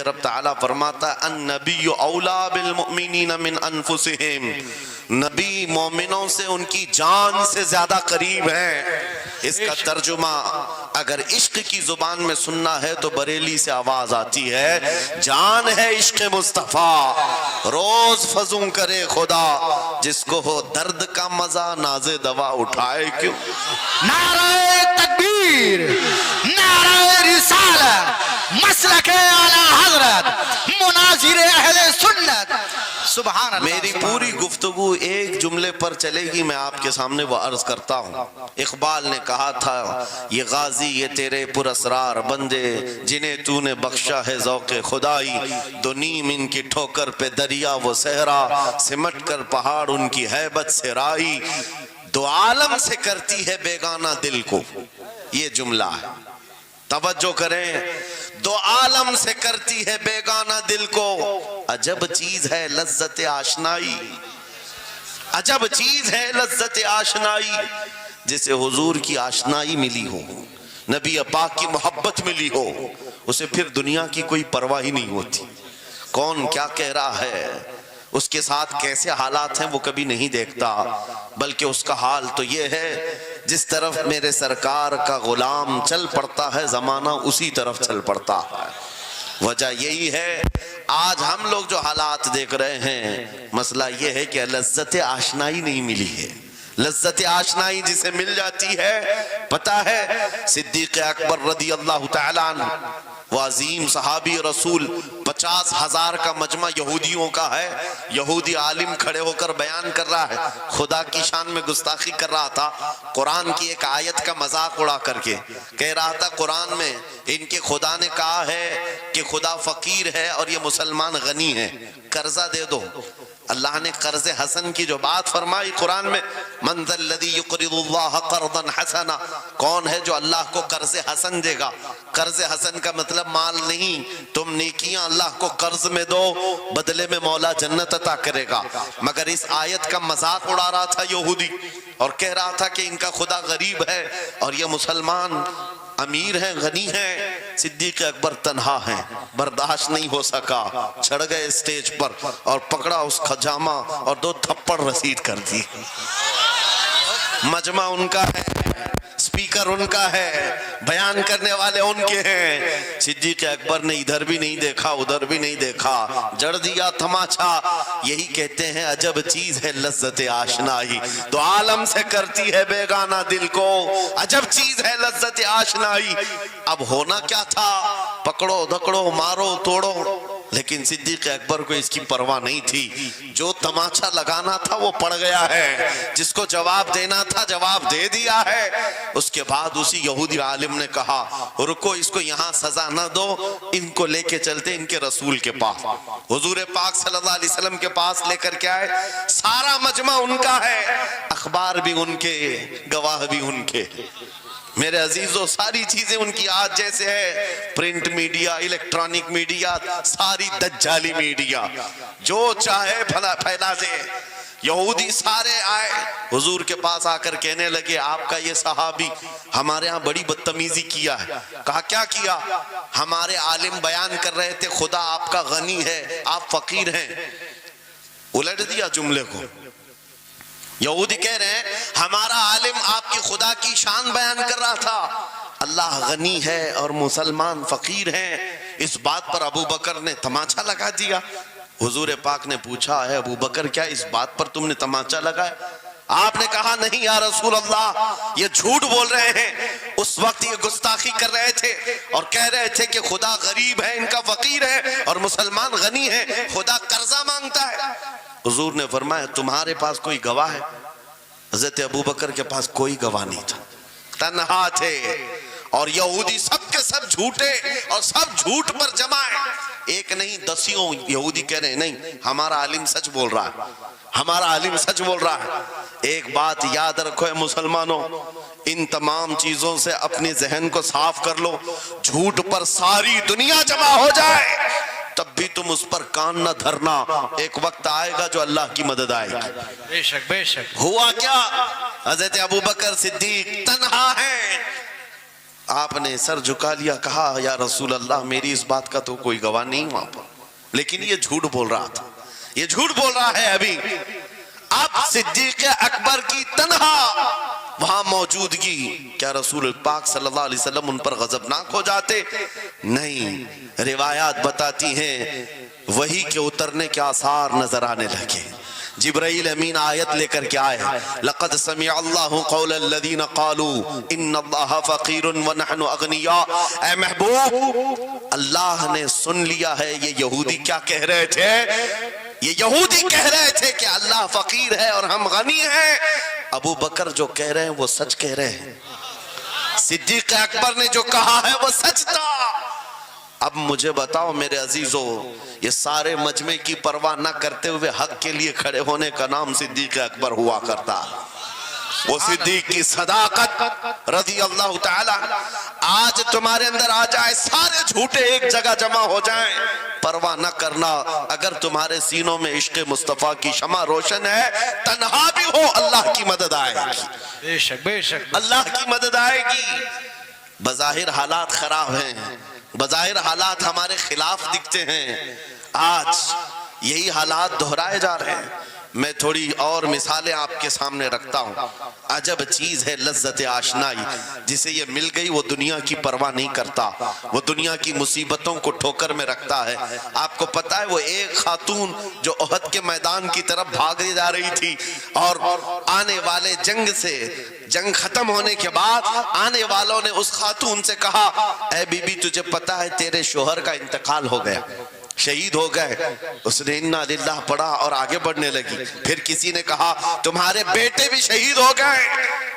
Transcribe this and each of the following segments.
رب تعالیٰ فرماتا ہے النبی اولا بالمؤمنین من انفسہم، نبی مومنوں سے ان کی جان سے زیادہ قریب ہے۔ اس کا ترجمہ اگر عشق کی زبان میں سننا ہے تو بریلی سے آواز آتی ہے، جان ہے عشق مصطفیٰ روز فزوں کرے خدا، جس کو ہو درد کا مزہ ناز دوا اٹھائے کیوں۔ نعرہ تکبیر، نعرہ رسالت، مسلک اعلی حضرت، مناظر اہل سنت، سبحان اللہ۔ میری پوری گفتگو ایک جملے پر چلے گی، میں آپ کے سامنے وہ عرض کرتا ہوں۔ اقبال نے کہا تھا یہ غازی یہ تیرے پر اسرار بندے، جنہیں تو نے بخشا ہے ذوق خدائی، دو نیم ان کی ٹھوکر پہ دریا وہ صحرا، سمٹ کر پہاڑ ان کی ہیبت سے رائی، دو عالم سے کرتی ہے بیگانہ دل کو۔ یہ جملہ ہے، توجہ کریں، دو عالم سے کرتی ہے بیگانہ دل کو، عجب چیز ہے لذت آشنائی، عجب چیز ہے لذت آشنائی، جسے حضور کی آشنائی ملی ہو، نبی پاک کی محبت ملی ہو، اسے پھر دنیا کی کوئی پرواہ ہی نہیں ہوتی، کون کیا کہہ رہا ہے، اس کے ساتھ کیسے حالات ہیں وہ کبھی نہیں دیکھتا، بلکہ اس کا حال تو یہ ہے جس طرف میرے سرکار کا غلام چل پڑتا ہے زمانہ اسی طرف چل پڑتا ہے۔ وجہ یہی ہے آج ہم لوگ جو حالات دیکھ رہے ہیں، مسئلہ یہ ہے کہ لذت آشنائی نہیں ملی ہے۔ لذت آشنائی جسے مل جاتی ہے، پتہ ہے صدیق اکبر رضی اللہ تعالیٰ عنہ وہ عظیم صحابی رسول، 50,000 کا مجمع یہودیوں کا ہے، یہودی عالم کھڑے ہو کر بیان کر رہا ہے، خدا کی شان میں گستاخی کر رہا تھا، قرآن کی ایک آیت کا مذاق اڑا کر کے کہہ رہا تھا قرآن میں ان کے خدا نے کہا ہے کہ خدا فقیر ہے اور یہ مسلمان غنی ہے، قرضہ دے دو۔ اللہ نے قرض حسن کی جو بات فرمائی قرآن میں، من ذا الذی یقرض اللہ قرضا حسنا، کون ہے جو اللہ کو قرض حسن دے گا؟ قرض حسن کا مطلب مال نہیں، تم نیکیاں اللہ کو قرض میں دو، بدلے میں مولا جنت عطا کرے گا۔ مگر اس آیت کا مذاق اڑا رہا تھا یہودی اور کہہ رہا تھا کہ ان کا خدا غریب ہے اور یہ مسلمان امیر ہیں، غنی ہیں۔ صدیق اکبر تنہا ہیں، برداشت نہیں ہو سکا، چڑھ گئے اسٹیج پر اور پکڑا اس کا جامہ اور 2 تھپڑ رسید کر دی۔ مجمع ان کا ہے، سپیکر ان کا ہے، بیان کرنے والے ان کے ہیں۔ صدیق اکبر نے ادھر بھی نہیں دیکھا ادھر بھی نہیں دیکھا، جڑ دیا تماچا۔ یہی کہتے ہیں عجب چیز ہے لذت آشنائی، دو عالم سے کرتی ہے بیگانہ دل کو، عجب چیز ہے لذت آشنائی۔ اب ہونا کیا تھا، پکڑو دکڑو مارو توڑو، لیکن صدیق اکبر کو اس کی پرواہ نہیں تھی۔ جو تماچا لگانا تھا وہ پڑ گیا ہے، جس کو جواب دینا تھا جواب دے دیا ہے۔ اس کے بعد اسی یہودی عالم نے کہا رکو، اس کو یہاں سزا نہ دو، ان کو لے کے چلتے ان کے رسول کے پاس، حضور پاک صلی اللہ علیہ وسلم کے پاس لے کر کے آئے۔ سارا مجمع ان کا ہے، اخبار بھی ان کے، گواہ بھی ان کے۔ میرے عزیزو ساری چیزیں ان کی آج جیسے ہے، پرنٹ میڈیا، الیکٹرانک میڈیا، ساری دجالی میڈیا، جو چاہے پھیلا دے۔ یہودی سارے آئے حضور کے پاس آ کر کہنے لگے آپ کا یہ صحابی ہمارے ہاں بڑی بدتمیزی کیا ہے۔ کہا کیا کیا؟ ہمارے عالم بیان کر رہے تھے خدا آپ کا غنی ہے آپ فقیر ہیں۔ الٹ دیا جملے کو، یہودی کہہ رہے ہیں ہمارا عالم آپ کی خدا کی شان بیان کر رہا تھا، اللہ غنی ہے اور مسلمان فقیر ہیں۔ اس بات پر ابو بکر نے تماچا لگا دیا۔ حضور پاک نے پوچھا ہے ابو بکر کیا اس بات پر تم نے تماچا لگایا؟ آپ نے کہا نہیں یا رسول اللہ، یہ جھوٹ بول رہے ہیں، اس وقت یہ گستاخی کر رہے تھے اور کہہ رہے تھے کہ خدا غریب ہے ان کا فقیر ہے اور مسلمان غنی ہے، خدا قرضہ مانگتا ہے۔ حضور نے فرمایا تمہارے پاس کوئی گواہ ہے؟ حضرت ابو بکر کے پاس کوئی گواہ نہیں تھا، تنہا تھے، اور یہودی سب کے سب جھوٹے اور سب جھوٹ پر جمع ہے۔ ایک نہیں دسیوں یہودی کہہ رہے ہیں نہیں ہمارا عالم سچ بول رہا ہے، ہمارا عالم سچ بول رہا ہے۔ ایک بات یاد رکھو اے مسلمانوں، ان تمام چیزوں سے اپنے ذہن کو صاف کر لو، جھوٹ پر ساری دنیا جمع ہو جائے تب بھی تم اس پر کان نہ دھرنا، ایک وقت آئے گا جو اللہ کی مدد آئے گی۔ بے شک بے شک۔ ہوا کیا؟ حضرت ابو بکر صدیق تنہا ہیں، آپ نے سر جھکا لیا, کہا یا رسول اللہ میری اس بات کا تو کوئی گواہ نہیں وہاں پر, لیکن یہ جھوٹ بول رہا تھا, یہ جھوٹ بول رہا ہے. ابھی اب صدیق اکبر کی تنہا وہاں موجودگی, کیا رسول پاک صلی اللہ علیہ وسلم ان پر غضبناک ہو جاتے؟ نہیں. روایات بتاتی ہیں وحی کے اترنے کے آثار نظر آنے لگے. جبرائیل امین آیت لے کر کے آئے, لقد سمع اللہ قول الذین قالوا ان اللہ فقیر ونحن اغنیاء. اے محبوب, اللہ نے سن لیا ہے یہ یہودی کیا کہہ رہے تھے. یہ یہودی کہہ رہے تھے کہ اللہ فقیر ہے اور ہم غنی ہیں. ابو بکر جو کہہ رہے ہیں وہ سچ کہہ رہے ہیں, صدیق اکبر نے جو کہا ہے وہ سچ تھا. اب مجھے بتاؤ میرے عزیزو, یہ سارے مجمع کی پرواہ نہ کرتے ہوئے حق کے لیے کھڑے ہونے کا نام صدیق اکبر ہوا کرتا. وہ صدیق کی صداقت رضی اللہ تعالی آج تمہارے اندر آ جائے, سارے جھوٹے ایک جگہ جمع ہو جائیں, پرواہ نہ کرنا. اگر تمہارے سینوں میں عشق مصطفیٰ کی شمع روشن ہے, تنہا بھی ہو اللہ کی مدد آئے گی, بے شک بے شک, اللہ کی مدد آئے گی. بظاہر حالات خراب ہیں, بظاہر حالات ہمارے خلاف دکھتے ہیں, آج یہی حالات دہرائے جا رہے ہیں. میں تھوڑی اور مثالیں آپ کے سامنے رکھتا ہوں. عجب چیز ہے لذت آشنائی, جسے یہ مل گئی وہ دنیا کی پرواہ نہیں کرتا, وہ دنیا کی مصیبتوں کو ٹھوکر میں رکھتا ہے. آپ کو پتا ہے وہ ایک خاتون جو احد کے میدان کی طرف بھاگے جا رہی تھی, اور آنے والے جنگ سے, جنگ ختم ہونے کے بعد آنے والوں نے اس خاتون سے کہا اے بی بی تجھے پتا ہے تیرے شوہر کا انتقال ہو گیا, شہید ہو گئے. اس نے انا للہ پڑھا اور آگے بڑھنے لگی. پھر کسی نے کہا تمہارے بیٹے بھی شہید ہو گئے.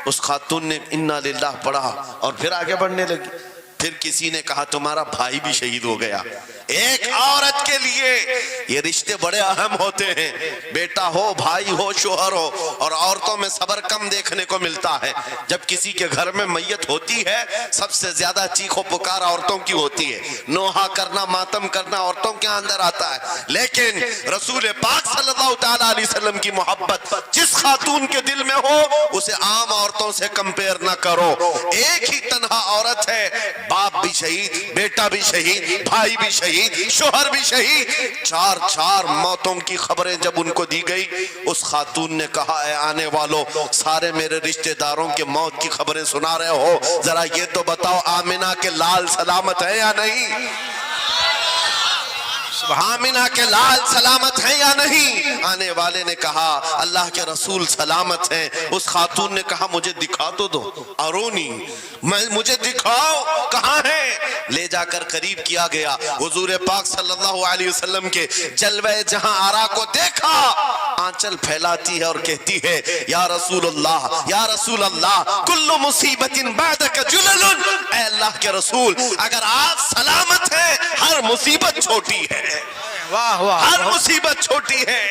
اس خاتون نے انا للہ پڑھا اور پھر آگے بڑھنے لگی. پھر کسی نے کہا تمہارا بھائی بھی شہید ہو گیا. ایک عورت کے لیے یہ رشتے بڑے اہم ہوتے ہیں, بیٹا ہو, بھائی ہو, شوہر ہو. اور عورتوں میں صبر کم دیکھنے کو ملتا ہے. جب کسی کے گھر میں میت ہوتی ہے سب سے زیادہ چیخ و پکار عورتوں کی ہوتی ہے, نوحہ کرنا, ماتم کرنا عورتوں کے اندر آتا ہے. لیکن رسول پاک صلی اللہ تعالیٰ علیہ وسلم کی محبت جس خاتون کے دل میں ہو اسے عام عورتوں سے کمپیر نہ کرو. ایک ہی تنہا عورت ہے, باپ بھی شہید, بیٹا بھی شہید, بھائی بھی شہید, شوہر بھی شہید. چار موتوں کی خبریں جب ان کو دی گئی, اس خاتون نے کہا اے آنے والوں, سارے میرے رشتہ داروں کے موت کی خبریں سنا رہے ہو, ذرا یہ تو بتاؤ آمنہ کے لال سلامت ہے یا نہیں, آمنہ کے لال سلامت ہیں یا نہیں. آنے والے نے کہا اللہ کے رسول سلامت ہیں. اس خاتون نے کہا مجھے دکھا تو دو, ارونی, مجھے دکھاؤ کہاں ہیں. لے جا کر قریب کیا گیا, حضور پاک صلی اللہ علیہ وسلم کے جلوہ جہاں آرا کو دیکھا, آنچل پھیلاتی ہے اور کہتی ہے یا رسول اللہ, یا رسول اللہ, کل مصیبت بعدک جلل. اے اللہ کے رسول, اگر آپ سلامت ہیں ہر مصیبت چھوٹی ہے, واہ واہ, ہر مصیبت چھوٹی ہے.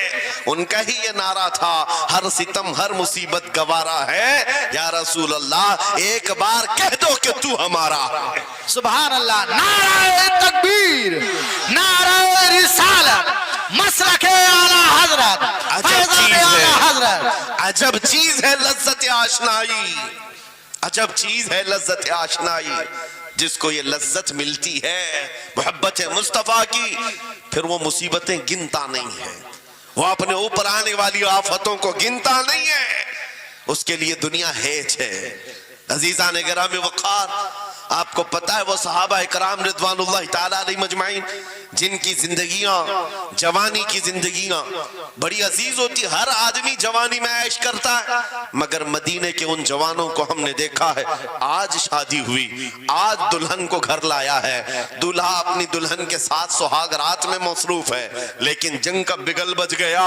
ان کا ہی یہ نعرہ تھا, ہر ستم ہر مصیبت گوارا ہے, یا رسول اللہ ایک بار کہہ دو کہ تو ہمارا. سبحان اللہ. نعرہ تکبیر, نعرہ رسالت, مسلک اعلی حضرت, فیضان اعلی حضرت. عجب چیز ہے لذت آشنائی, عجب چیز ہے لذت آشنائی. جس کو یہ لذت ملتی ہے محبت مصطفیٰ کی, پھر وہ مصیبتیں گنتا نہیں ہے, وہ اپنے اوپر آنے والی آفتوں کو گنتا نہیں ہے. اس کے لیے دنیا ہیچ ہے. عزیزان گرامی وقار, آپ کو پتہ ہے وہ صحابہ اکرام رضوان اللہ تعالیٰ علیہ مجمعین جن کی زندگیاں, جوانی کی زندگیاں بڑی عزیز ہوتی. ہر آدمی جوانی میں عیش کرتا ہے, مگر مدینے کے ان جوانوں کو ہم نے دیکھا ہے آج شادی ہوئی, آج دلہن کو گھر لایا ہے, دلہا اپنی دلہن کے ساتھ سہاگ رات میں مصروف ہے, لیکن جنگ کا بگل بج گیا,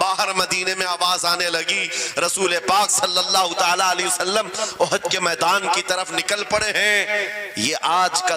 باہر مدینے میں آواز آنے لگی رسول پاک صلی اللہ تعالیٰ علیہ وسلم احد کے میدان کی طرف نکل پڑے ہیں. یہ آج کا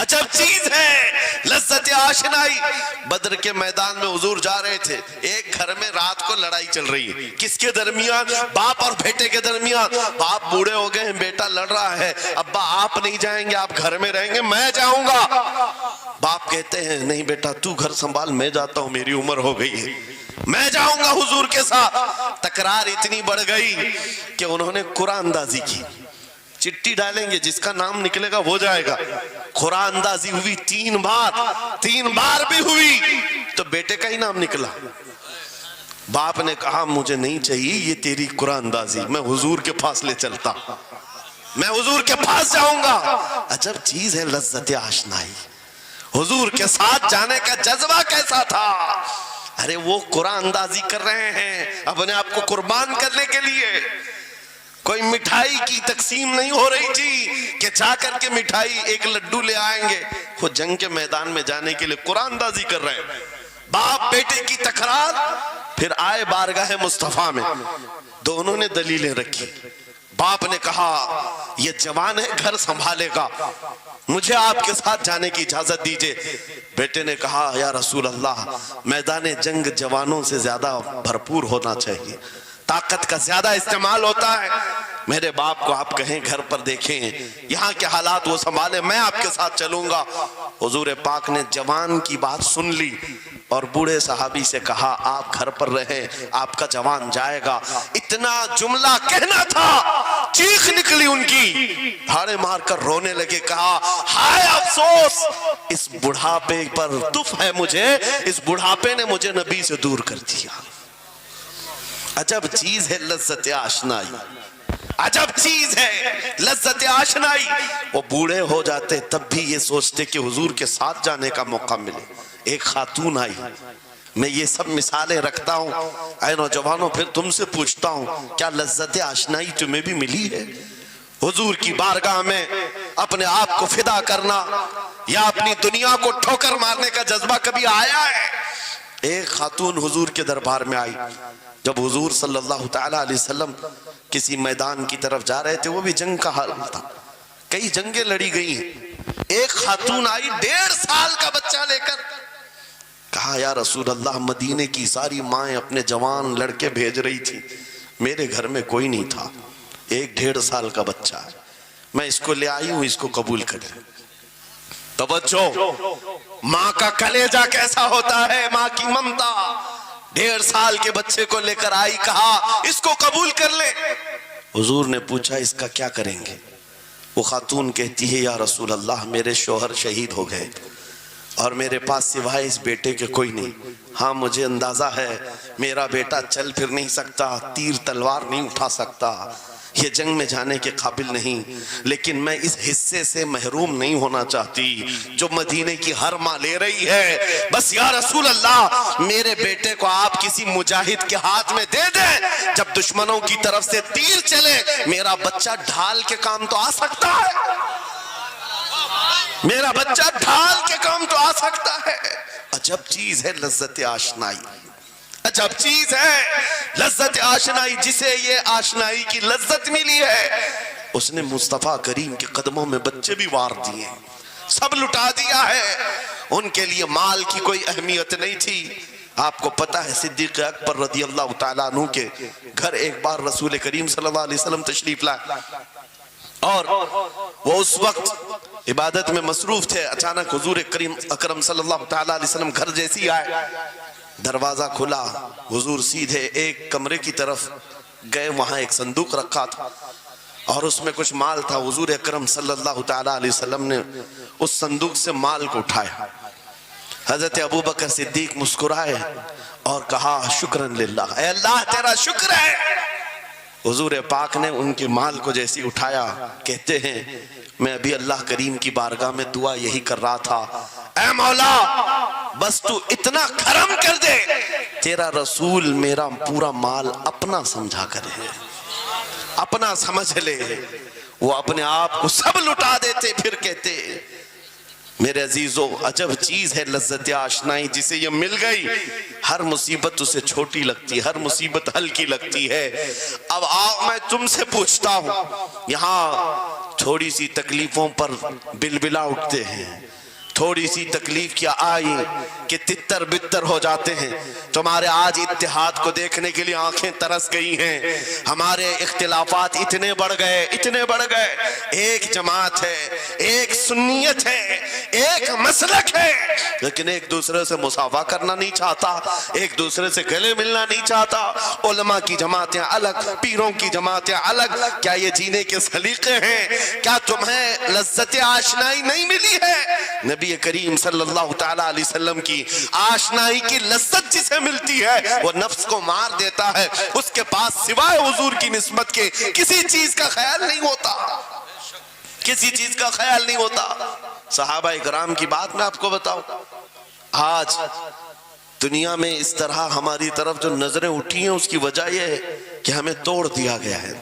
عجب چیز ہے لذت آشنائی. بدر کے میدان میں حضور جا رہے تھے, ایک گھر میں رات کو لڑائی چل رہی ہے. کس کے درمیان؟ باپ اور بیٹے کے درمیان. باپ بوڑھے ہو گئے ہیں, بیٹا لڑ رہا ہے. ابا آپ نہیں جائیں گے, آپ گھر میں رہیں گے, میں جاؤں گا. باپ کہتے ہیں نہیں بیٹا تو گھر سنبھال, میں جاتا ہوں, میری عمر ہو گئی ہے, میں جاؤں گا حضور کے ساتھ. تکرار اتنی بڑھ گئی کہ انہوں نے قرآن اندازی کی. چٹی ڈالیں گے, جس کا نام نکلے گا وہ جائے گا. قرآن اندازی ہوئی 3 بار بھی ہوئی تو بیٹے کا ہی نام نکلا. باپ نے کہا مجھے نہیں چاہیے یہ تیری قرآن اندازی, میں حضور کے پاس لے چلتا, میں حضور کے پاس جاؤں گا. عجب چیز ہے لذت آشنائی. حضور کے ساتھ جانے کا جذبہ کیسا تھا. ارے وہ قرآن اندازی کر رہے ہیں اپنے آپ کو قربان کرنے کے لیے. کوئی مٹھائی کی تقسیم نہیں ہو رہی تھی کہ جا کر کے مٹھائی ایک لڈو لے آئیں گے. وہ جنگ کے میدان میں جانے کے لیے قرآن اندازی کر رہے ہیں. باپ بیٹے کی تکرار. پھر آئے بارگاہ مصطفیٰ میں, دونوں نے دلیلیں رکھی. باپ نے کہا یہ جوان ہے, گھر سنبھالے گا, مجھے آپ کے ساتھ جانے کی اجازت دیجئے. بیٹے نے کہا یا رسول اللہ میدان جنگ جوانوں سے زیادہ بھرپور ہونا چاہیے, طاقت کا زیادہ استعمال ہوتا ہے. میرے باپ کو آپ کہیں گھر پر دیکھیں, یہاں کے حالات وہ سنبھالیں, میں آپ کے ساتھ چلوں گا. حضور پاک نے جوان کی بات سن لی اور بوڑھے صحابی سے کہا آپ گھر پر رہیں, آپ کا جوان جائے گا. اتنا جملہ کہنا تھا, چیخ نکلی ان کی, دھاڑے مار کر رونے لگے. کہا ہائے افسوس, اس بڑھاپے پر تف ہے مجھے, اس بڑھاپے نے مجھے نبی سے دور کر دیا. عجب چیز ہے لذت آشنائی, عجب چیز ہے لذت آشنائی. وہ بوڑھے ہو جاتے تب بھی یہ سوچتے کہ حضور کے ساتھ جانے کا موقع ملے. ایک خاتون آئی, میں یہ سب مثالیں رکھتا ہوں. اے نوجوانوں پھر تم سے پوچھتا ہوں کیا لذت آشنائی تمہیں بھی ملی ہے؟ حضور کی بارگاہ میں اپنے آپ کو فدا کرنا یا اپنی دنیا کو ٹھوکر مارنے کا جذبہ کبھی آیا ہے؟ ایک خاتون حضور کے دربار میں آئی. جب حضور صلی اللہ تعالیٰ علیہ وسلم کسی میدان کی طرف جا رہے تھے, وہ بھی جنگ کا حال تھا, کئی جنگیں لڑی گئی ہیں. ایک خاتون آئی 1.5 سال کا بچہ لے کر. کہا یا رسول اللہ مدینے کی ساری مائیں اپنے جوان لڑکے بھیج رہی تھی, میرے گھر میں کوئی نہیں تھا, ایک 1.5 سال کا بچہ ہے, میں اس کو لے آئی ہوں, اس کو قبول کر لیں. توجہ, ماں کا کلیجہ کیسا ہوتا ہے, ماں کی ممتا. 1.5 سال کے بچے کو لے کر آئی, کہا اس کو قبول کر لے. حضور نے پوچھا اس کا کیا کریں گے؟ وہ خاتون کہتی ہے یا رسول اللہ میرے شوہر شہید ہو گئے اور میرے پاس سوائے اس بیٹے کے کوئی نہیں. ہاں مجھے اندازہ ہے میرا بیٹا چل پھر نہیں سکتا, تیر تلوار نہیں اٹھا سکتا, یہ جنگ میں جانے کے قابل نہیں, لیکن میں اس حصے سے محروم نہیں ہونا چاہتی جو مدینے کی ہر ماں لے رہی ہے. بس یا رسول اللہ میرے بیٹے کو آپ کسی مجاہد کے ہاتھ میں دے دیں, جب دشمنوں کی طرف سے تیر چلے میرا بچہ ڈھال کے کام تو آ سکتا ہے, میرا بچہ ڈھال کے کام تو آ سکتا ہے. عجب چیز ہے لذت آشنائی, عجب چیز ہے لذت آشنائی. جسے یہ آشنائی کی لذت ملی ہے اس نے مصطفیٰ کریم کے قدموں میں بچے بھی وار دیے, سب لٹا دیا ہے. ان کے لیے مال کی کوئی اہمیت نہیں تھی. آپ کو پتہ ہے صدیق اکبر رضی اللہ تعالیٰ عنہ کے گھر ایک بار رسول کریم صلی اللہ علیہ وسلم تشریف لائے اور وہ اس وقت عبادت میں مصروف تھے. اچانک حضور کریم اکرم صلی اللہ تعالیٰ علیہ وسلم گھر جیسی آئے, دروازہ کھلا, حضور سیدھے ایک کمرے کی طرف گئے, وہاں ایک صندوق رکھا تھا اور اس میں کچھ مال تھا. حضور اکرم صلی اللہ تعالیٰ علیہ وسلم نے اس صندوق سے مال کو اٹھایا. حضرت ابوبکر صدیق مسکرائے اور کہا شکرن للہ, اے اللہ تیرا شکر ہے. حضور پاک نے ان کے مال کو جیسی اٹھایا, کہتے ہیں میں ابھی اللہ کریم کی بارگاہ میں دعا یہی کر رہا تھا, اے مولا بس تو اتنا کرم کر دے تیرا رسول میرا پورا مال اپنا سمجھا کرے, اپنا سمجھ لے. وہ اپنے آپ کو سب لٹا دیتے, پھر کہتے میرے عزیزو عجب چیز ہے لذت آشنائی، جسے یہ مل گئی ہر مصیبت اسے چھوٹی لگتی ہے، ہر مصیبت ہلکی لگتی ہے۔ اب آؤ میں تم سے پوچھتا ہوں، یہاں تھوڑی سی تکلیفوں پر بلبلا اٹھتے ہیں، تھوڑی سی تکلیف کیا آئی کہ تتر بتر ہو جاتے ہیں۔ تمہارے آج اتحاد کو دیکھنے کے لیے آنکھیں ترس گئی ہیں، ہمارے اختلافات اتنے بڑھ گئے، اتنے بڑھ گئے۔ ایک جماعت ہے، ایک سنیت ہے، ایک مسلک ہے، لیکن ایک دوسرے سے مصافحہ کرنا نہیں چاہتا، ایک دوسرے سے گلے ملنا نہیں چاہتا۔ علماء کی جماعتیں الگ، پیروں کی جماعتیں الگ۔ کیا یہ جینے کے سلیقے ہیں؟ کیا تمہیں لذت آشنائی نہیں ملی ہے؟ نبی کریم صلی اللہ تعالیٰ علیہ وسلم کی آشنائی کی لذت جسے ملتی ہے وہ نفس کو مار دیتا ہے، اس کے پاس سوائے حضور کی نسبت کے کسی چیز کا خیال نہیں ہوتا، کسی چیز کا خیال نہیں ہوتا۔ صحابہ اکرام کی بات میں آپ کو بتاؤں، آج دنیا میں اس طرح ہماری طرف جو نظریں اٹھی ہیں اس کی وجہ یہ ہے کہ ہمیں توڑ دیا گیا ہے۔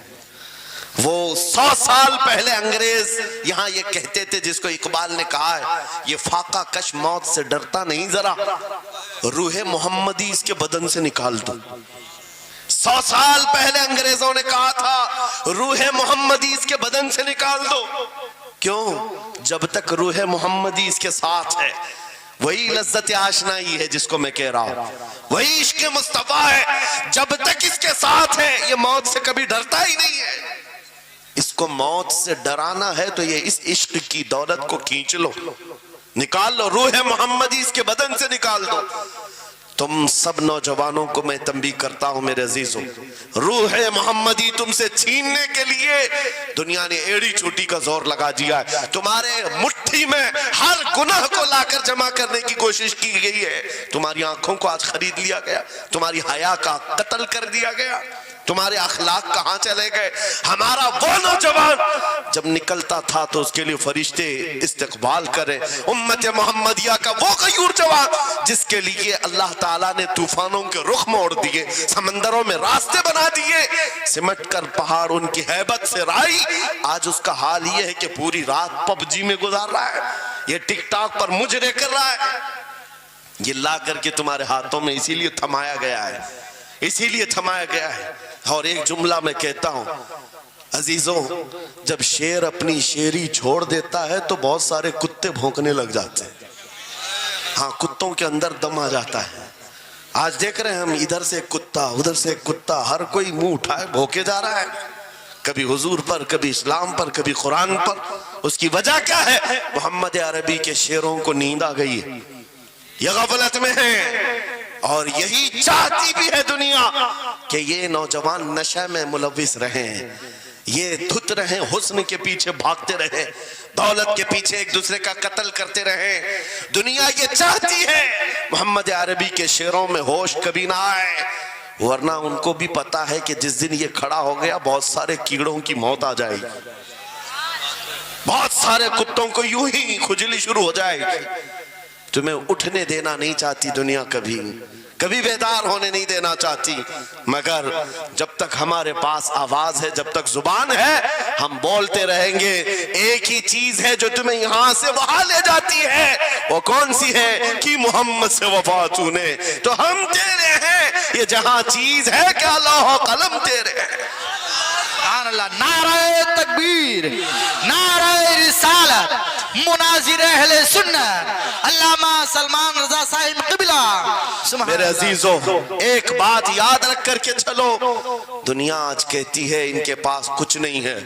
وہ 100 سال پہلے انگریز یہاں یہ کہتے تھے، جس کو اقبال نے کہا ہے، یہ فاقہ کش موت سے ڈرتا نہیں ذرا، روح محمدی اس کے بدن سے نکال دو۔ 100 سال پہلے انگریزوں نے کہا تھا روح محمدی اس کے بدن سے نکال دو۔ کیوں؟ جب تک روح محمدی اس کے ساتھ ہے، وہی لذت آشنائی ہے جس کو میں کہہ رہا ہوں، وہی عشق مصطفیٰ ہے۔ جب تک اس کے ساتھ ہے یہ موت سے کبھی ڈرتا ہی نہیں ہے۔ اس کو موت سے ڈرانا ہے تو یہ اس عشق کی دولت کو کھینچ لو، نکال لو، روح محمدی اس کے بدن سے نکال دو۔ تم سب نوجوانوں کو میں تنبیہ کرتا ہوں میرے عزیزوں، روح محمدی تم سے چھیننے کے لیے دنیا نے ایڑی چوٹی کا زور لگا دیا ہے۔ تمہارے مٹھی میں ہر گناہ کو لا کر جمع کرنے کی کوشش کی گئی ہے۔ تمہاری آنکھوں کو آج خرید لیا گیا، تمہاری حیا کا قتل کر دیا گیا، تمہارے اخلاق کہاں چلے گئے؟ ہمارا وہ نوجوان جب نکلتا تھا تو اس کے لیے فرشتے استقبال کرے، امت محمدیہ کا وہ غیور جوان جس کے لیے اللہ تعالیٰ نے طوفانوں کے رخ موڑ دیے، سمندروں میں راستے بنا دیے، سمٹ کر پہاڑ ان کی ہیبت سے رائی۔ آج اس کا حال یہ ہے کہ پوری رات پب جی میں گزار رہا ہے، یہ ٹک ٹاک پر مجرے کر رہا ہے۔ یہ لا کر کے تمہارے ہاتھوں میں اسی لیے تھمایا گیا ہے، اسی لیے تھمایا گیا ہے۔ اور ایک جملہ میں کہتا ہوں عزیزوں، جب شیر اپنی شیری چھوڑ دیتا ہے تو بہت سارے کتے بھونکنے لگ جاتے ہیں۔ ہاں، کتوں کے اندر دم آ جاتا ہے۔ آج دیکھ رہے ہیں ہم، ادھر سے کتا، ادھر سے کتا، ہر کوئی منہ اٹھائے بھونکے جا رہا ہے، کبھی حضور پر، کبھی اسلام پر، کبھی قرآن پر۔ اس کی وجہ کیا ہے؟ محمد عربی کے شیروں کو نیند آ گئی ہے، یہ غفلت میں ہے، اور یہی چاہتی بھی ہے دنیا کہ یہ نوجوان نشہ میں ملوث رہیں، یہ دھت رہیں، حسن کے پیچھے بھاگتے رہیں، دولت کے پیچھے ایک دوسرے کا قتل کرتے رہیں۔ دنیا یہ چاہتی ہے محمد عربی کے شعروں میں ہوش کبھی نہ آئے، ورنہ ان کو بھی پتا ہے کہ جس دن یہ کھڑا ہو گیا بہت سارے کیڑوں کی موت آ جائے گی، بہت سارے کتوں کو یوں ہی کھجلی شروع ہو جائے گی۔ تمہیں اٹھنے دینا نہیں چاہتی دنیا، کبھی کبھی بیدار ہونے نہیں دینا چاہتی، مگر جب تک ہمارے پاس آواز ہے، جب تک زبان ہے، ہم بولتے رہیں گے۔ ایک ہی چیز ہے جو تمہیں یہاں سے وہاں لے جاتی ہے، وہ کون سی ہے؟ کہ محمد سے وفا تو نے، تو ہم تیرے ہیں، یہ جہاں چیز ہے کیا لوح و قلم تیرے ہیں۔ سبحان اللہ، نعرہ تکبیر، نعرہ رسالت، مناظر اہل سنت، علامہ سلمان رضا صاحب قبلہ۔ میرے عزیزوں، ایک بات یاد رکھ کر کے چلو، دنیا آج کہتی ہے ان کے پاس کچھ نہیں ہے،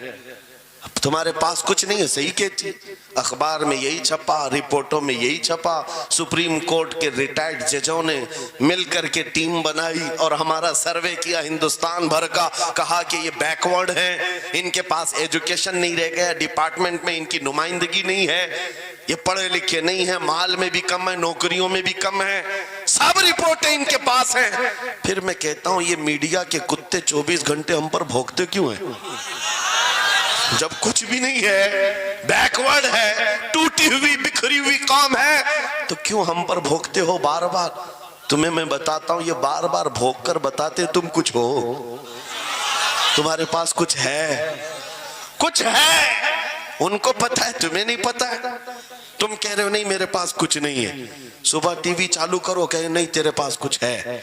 اب تمہارے پاس کچھ نہیں ہے، صحیح کہتی، اخبار میں یہی چھپا، رپورٹوں میں یہی چھپا، سپریم کورٹ کے ریٹائرڈ ججوں نے مل کر کے ٹیم بنائی اور ہمارا سروے کیا ہندوستان بھر کا، کہا کہ یہ بیکورڈ ہیں، ان کے پاس ایجوکیشن نہیں رہ گیا، ڈپارٹمنٹ میں ان کی نمائندگی نہیں ہے، یہ پڑھے لکھے نہیں ہیں، مال میں بھی کم ہے، نوکریوں میں بھی کم ہے، سب رپورٹیں ان کے پاس ہیں۔ پھر میں کہتا ہوں یہ میڈیا کے کتے 24 گھنٹے ہم پر بھونکتے کیوں ہیں؟ جب کچھ بھی نہیں ہے، بیکورڈ ہے، ٹوٹی ہوئی بکھری ہوئی قوم ہے، تو کیوں ہم پر بھونکتے ہو بار بار؟ تمہیں میں بتاتا ہوں، یہ بار بار بھونک کر بتاتے تم کچھ ہو، تمہارے پاس کچھ ہے، کچھ ہے، ان کو پتا ہے تمہیں نہیں پتا ہے. تم کہہ رہے ہو نہیں میرے پاس کچھ نہیں ہے, صبح ٹی وی چالو کرو کہے نہیں تیرے پاس کچھ ہے.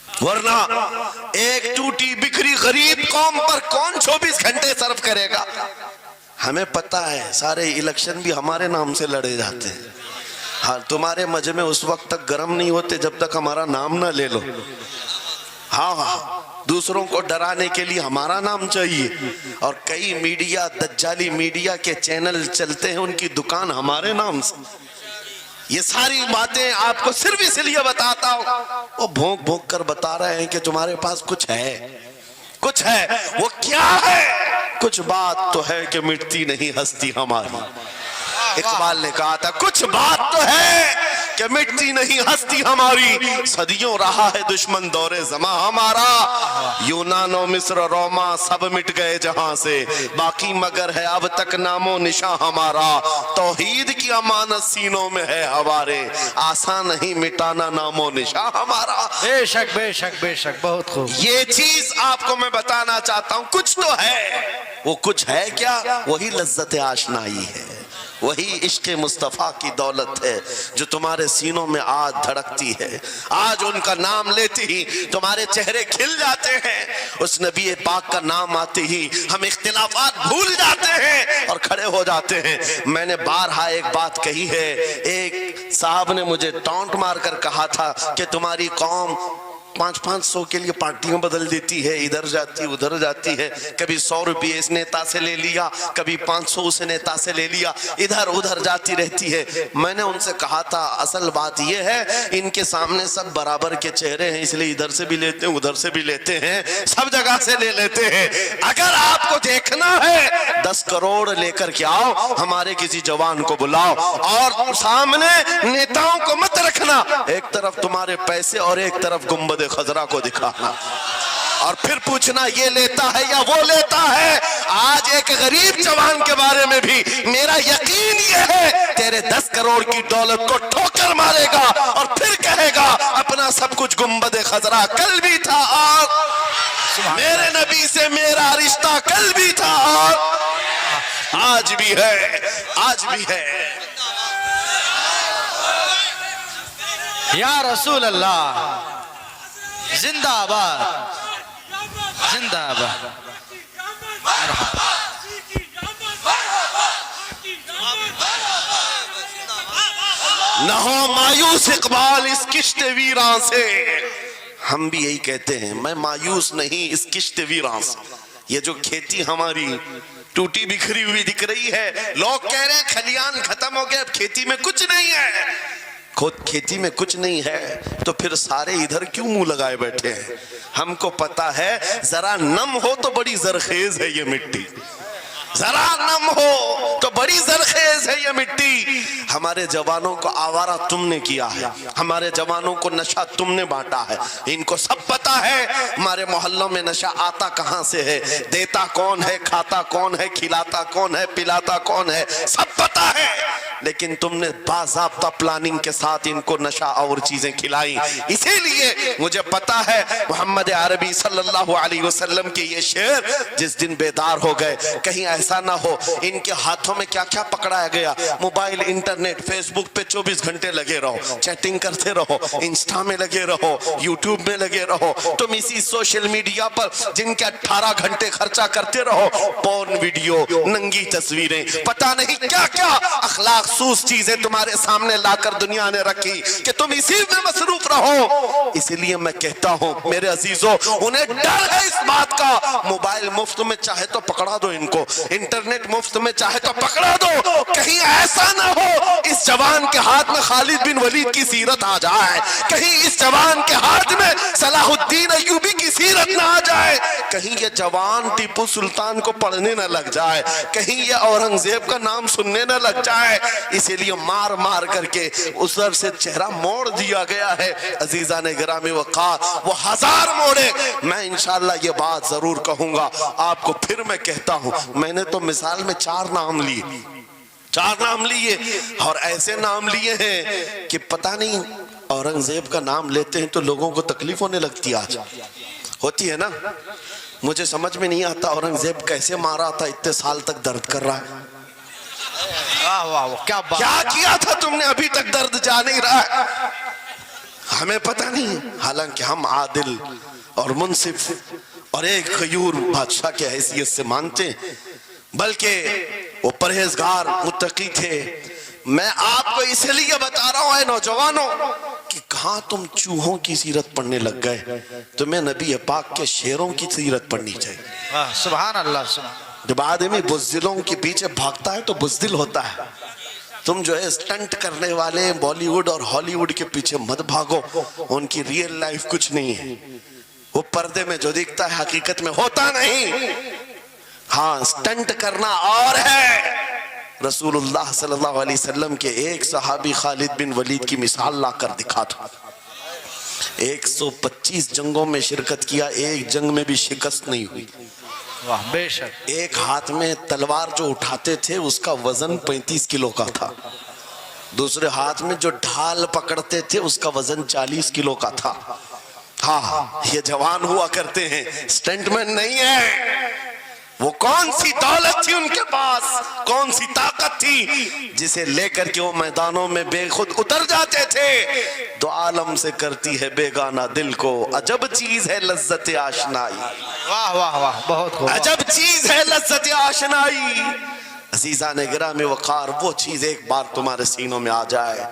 ورنہ ایک ٹوٹی بکھری غریب قوم پر کون 24 گھنٹے صرف کرے گا؟ ہمیں پتا ہے سارے الیکشن بھی ہمارے نام سے لڑے جاتے ہیں. ہاں تمہارے مجمع اس وقت تک گرم نہیں ہوتے جب تک ہمارا نام نہ لے لو. ہاں دوسروں کو ڈرانے کے لیے ہمارا نام چاہیے, اور کئی میڈیا دجالی میڈیا کے چینل چلتے ہیں ان کی دکان ہمارے نام سے. یہ ساری باتیں آپ کو صرف اس لیے بتاتا ہوں, وہ بھونک بھونک کر بتا رہے ہیں کہ تمہارے پاس کچھ ہے, کچھ ہے. وہ کیا ہے؟ کچھ بات تو ہے کہ مٹتی نہیں ہستی ہماری. اقبال نے کہا تھا کچھ بات تو ہے کہ مٹتی نہیں ہستی ہماری. صدیوں رہا ہے دشمن دور زماں ہمارا, یونان و مصر روما سب مٹ گئے جہاں سے, باقی مگر ہے اب تک نام و نشاں ہمارا. توحید کی امانت سینوں میں ہے ہمارے, آسان نہیں مٹانا نام و نشاں ہمارا. بے شک بے شک بے شک, بہت خوب. یہ چیز آپ کو میں بتانا چاہتا ہوں, کچھ تو ہے. وہ کچھ ہے کیا؟ وہی لذت آشنائی ہے, وہی عشق مصطفیٰ کی دولت ہے جو تمہارے سینوں میں آج دھڑکتی ہے. آج ان کا نام لیتے ہی تمہارے چہرے کھل جاتے ہیں, اس نبی پاک کا نام آتے ہی ہم اختلافات بھول جاتے ہیں اور کھڑے ہو جاتے ہیں. میں نے بارہا ایک بات کہی ہے, ایک صاحب نے مجھے ٹونٹ مار کر کہا تھا کہ تمہاری قوم 500 کے لیے پارٹیوں بدل دیتی ہے, ادھر جاتی ادھر جاتی ہے, کبھی 100 روپے اس نیتا سے لے لیا, کبھی 500 اس نیتا سے لے لیا, ادھر ادھر جاتی رہتی ہے. میں نے ان سے کہا تھا اصل بات یہ ہے ان کے سامنے سب برابر کے چہرے ہیں, اس لیے ادھر سے بھی لیتے ہیں ادھر سے بھی لیتے ہیں, سب جگہ سے لے لیتے ہیں. اگر آپ کو دیکھنا ہے 10 کروڑ لے کر کے آؤ, ہمارے کسی جوان کو بلاؤ اور سامنے نیتاؤں کو مت رکھنا, ایک طرف تمہارے پیسے اور ایک طرف گنبد خضرا کو دکھانا, اور پھر پوچھنا یہ لیتا ہے یا وہ لیتا ہے. آج ایک غریب جوان کے بارے میں بھی میرا یقین یہ ہے تیرے 10 کروڑ کی دولت کو ٹھوکر مارے گا اور پھر کہے گا اپنا سب کچھ گنبد خضرا کل بھی تھا اور میرے نبی سے میرا رشتہ کل بھی تھا اور آج بھی ہے, آج بھی ہے. یا رسول اللہ زندہ آباد, زندہ آباد. نہ ہو مایوس اقبال اس کشت ویراں سے. ہم بھی یہی کہتے ہیں, میں مایوس نہیں اس کشت ویراں سے. یہ جو کھیتی ہماری ٹوٹی بکھری ہوئی دکھ رہی ہے, لوگ کہہ رہے ہیں کھلیان ختم ہو گئے, اب کھیتی میں کچھ نہیں ہے. خود کھیتی میں کچھ نہیں ہے تو پھر سارے ادھر کیوں منہ لگائے بیٹھے ہیں؟ ہم کو پتا ہے ذرا نم ہو تو بڑی زرخیز ہے یہ مٹی, ذرا نم ہو تو بڑی زرخیز ہے یہ مٹی. ہمارے جوانوں کو آوارہ تم نے کیا ہے, ہمارے جوانوں کو نشہ تم نے بانٹا ہے. ان کو سب پتا ہے ہمارے محلوں میں نشہ آتا کہاں سے ہے, دیتا کون ہے, کھاتا کون ہے, کھلاتا کون ہے, پلاتا کون ہے, سب پتا ہے. لیکن تم نے باضابطہ پلاننگ کے ساتھ ان کو نشہ اور چیزیں کھلائی. اسی لیے مجھے پتا ہے محمد عربی صلی اللہ علیہ وسلم کے یہ شعر جس دن بیدار ہو گئے, کہیں ایسا نہ ہو ان کے ہاتھوں میں کیا کیا پکڑایا گیا. موبائل, انٹرنیٹ, فیس بک پہ 24 گھنٹے لگے رہو, چیٹنگ کرتے رہو, انسٹا میں لگے رہو, یوٹیوب میں لگے رہو, تم اسی سوشل میڈیا پر جن کے 18 گھنٹے خرچہ کرتے رہو, پورن ویڈیو, ننگی تصویریں, پتہ نہیں کیا کیا اخلاق سوز چیزیں تمہارے سامنے لا کر دنیا نے رکھی کہ تم اسی میں مصروف رہو. اسی لیے میں کہتا ہوں میرے عزیزوں, انہیں ڈر ہے اس بات کا, موبائل مفت میں چاہے تو پکڑا دو ان کو, انٹرنیٹ مفت میں چاہے تو پکڑا دو, کہیں ایسا نہ ہو اس جوان کے ہاتھ میں خالد بن ولید کی سیرت آ جائے, کہیں اس جوان کے ہاتھ میں صلاح الدین ایوبی کی سیرت نہ آ جائے, کہیں یہ جوان ٹیپو سلطان کو پڑھنے نہ لگ جائے, کہیں یہ اورنگزیب کا نام سننے نہ لگ جائے. اسی لیے مار مار کر کے اس طرف سے چہرہ موڑ دیا گیا ہے. عزیزان گرامی وقار, وہ 1000 موڑے. میں انشاءاللہ یہ بات ضرور کہوں گا آپ کو, پھر میں کہتا ہوں میں نے تو مثال میں 4 نام لیے, 4 نام لیے, اور ایسے نام لیے ہیں کہ پتہ نہیں اورنگزیب کا نام لیتے ہیں تو لوگوں کو تکلیف ہونے لگتی, آج ہوتی ہے نا. مجھے سمجھ میں نہیں آتا اورنگزیب کیسے مارا تھا, اتنے سال تک درد کر رہا ہے. واہ واہ واہ، کیا بات. کیا کیا تھا تم نے؟ ابھی تک درد جا نہیں رہا ہے. ہمیں پتہ نہیں، حالانکہ ہم عادل اور منصف اور ایک غیور بادشاہ کی حیثیت سے مانتے ہیں، بلکہ وہ پرہیزگار متقی تھے. میں آپ کو اس لیے بتا رہا ہوں اے نوجوانوں کہ کہاں تم چوہوں کی سیرت پڑھنے لگ گئے. تمہیں نبی پاک کے شیروں کی سیرت پڑھنی چاہیے. واہ، سبحان اللہ سبحان. جب آدمی بزدلوں کے پیچھے بھاگتا ہے تو بزدل ہوتا ہے. تم جو ہے سٹنٹ کرنے والے بالی ووڈ اور ہالی ووڈ کے پیچھے مت بھاگو، ان کی ریئل لائف کچھ نہیں ہے. وہ پردے میں جو دکھتا ہے حقیقت میں ہوتا نہیں. ہاں، سٹنٹ کرنا اور ہے. رسول اللہ صلی اللہ علیہ وسلم کے ایک صحابی خالد بن ولید کی مثال لا کر دکھا تھا. 125 جنگوں میں شرکت کیا، ایک جنگ میں بھی شکست نہیں ہوئی. واہ بے شک. ایک ہاتھ میں تلوار جو اٹھاتے تھے اس کا وزن 35 کلو کا تھا. دوسرے ہاتھ میں جو ڈھال پکڑتے تھے اس کا وزن 40 کلو کا تھا. ہاں، یہ جوان ہوا کرتے ہیں، سٹنٹ مین نہیں ہے. وہ کون سی دولت تھی ان کے پاس، کون سی طاقت تھی جسے لے کر کے وہ میدانوں میں بے خود اتر جاتے تھے. دو عالم سے کرتی ہے بیگانہ دل کو، عجب چیز ہے لذت آشنائی. واہ واہ واہ، بہت خوب. عجب چیز ہے لذت آشنائی. عزیزان گرامی وقار، وہ چیز ایک بار تمہارے سینوں میں آ جائے.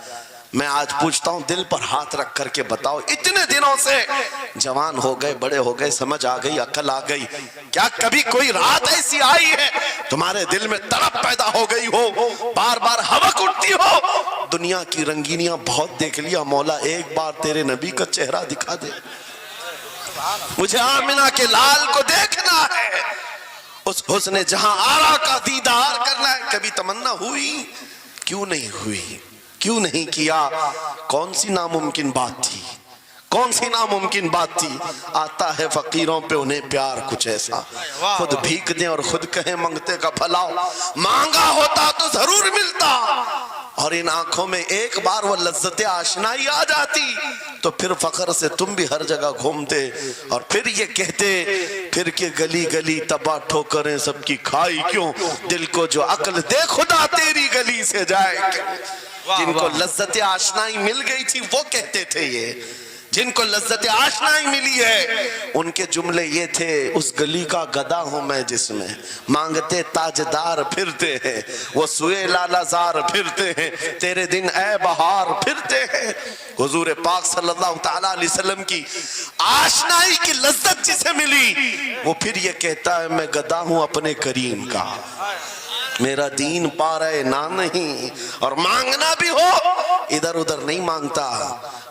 میں آج پوچھتا ہوں، دل پر ہاتھ رکھ کر کے بتاؤ، اتنے دنوں سے جوان ہو گئے، بڑے ہو گئے، سمجھ آ گئی، عقل آ گئی، کیا کبھی کوئی رات ایسی آئی ہے تمہارے دل میں تڑپ پیدا ہو گئی ہو، بار بار حوق اٹھتی ہو؟ دنیا کی رنگینیاں بہت دیکھ لیا مولا، ایک بار تیرے نبی کا چہرہ دکھا دے. مجھے آمنہ کے لال کو دیکھنا ہے، اس حسن جہاں آرا کا دیدار کرنا ہے. کبھی تمنا ہوئی؟ کیوں نہیں ہوئی؟ کیوں نہیں کیا؟ کون سی ناممکن بات تھی؟ کون سی ناممکن بات تھی؟ آتا ہے فقیروں پہ انہیں پیار کچھ ایسا، خود بھیک دیں اور خود کہیں منگتے کا بھلا. مانگا ہوتا تو ضرور ملتا، اور ان آنکھوں میں ایک بار وہ لذت آشنائی آ جاتی تو پھر فخر سے تم بھی ہر جگہ گھومتے اور پھر یہ کہتے پھر کہ گلی گلی تباہ ٹھوکریں سب کی کھائی کیوں، دل کو جو عقل دے خدا تیری گلی سے جائے کیوں. جن کو لذت آشنائی مل گئی تھی وہ کہتے تھے یہ. جن کو لذت آشنائی ملی ہے ان کے جملے یہ تھے، اس گلی کا گدا ہوں میں جس میں مانگتے تاجدار پھرتے ہیں، وہ سوئے لالا زار پھرتے ہیں، تیرے دن اے بہار پھرتے ہیں. حضور پاک صلی اللہ تعالیٰ علیہ وسلم کی آشنائی کی لذت جسے ملی وہ پھر یہ کہتا ہے میں گدا ہوں اپنے کریم کا، میرا دین پا رہے نہ نہیں، اور مانگنا بھی ہو ادھر ادھر نہیں مانگتا.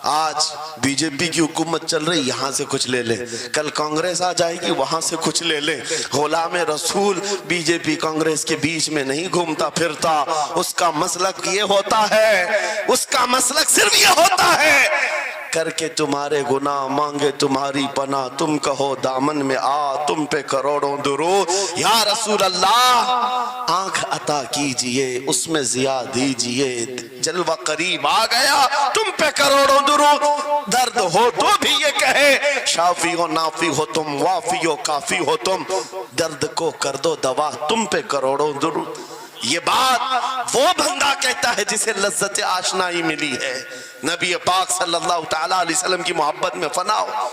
آج بی جے پی کی حکومت چل رہی، یہاں سے کچھ لے لے، کل کانگریس آ جائے گی وہاں سے کچھ لے لے. غلام رسول بی جے پی کانگریس کے بیچ میں نہیں گھومتا پھرتا، اس کا مسلک یہ ہوتا ہے، اس کا مسلک صرف یہ ہوتا ہے کر کے تمہارے گناہ مانگے تمہاری پناہ، تم کہو دامن میں آ تم پہ کروڑوں درود. یا رسول اللہ آنکھ عطا کیجئے اس میں ضیاء دیجئے، جلوہ قریب آ گیا تم پہ کروڑوں درود. درد ہو تو بھی یہ کہے شافی ہو نافی ہو تم، وافی ہو کافی ہو تم، درد کو کر دو دوا تم پہ کروڑوں درود. یہ بات وہ بندہ کہتا ہے جسے لذت آشنائی ملی ہے، نبی پاک صلی اللہ تعالیٰ علیہ وسلم کی محبت میں فنا ہو.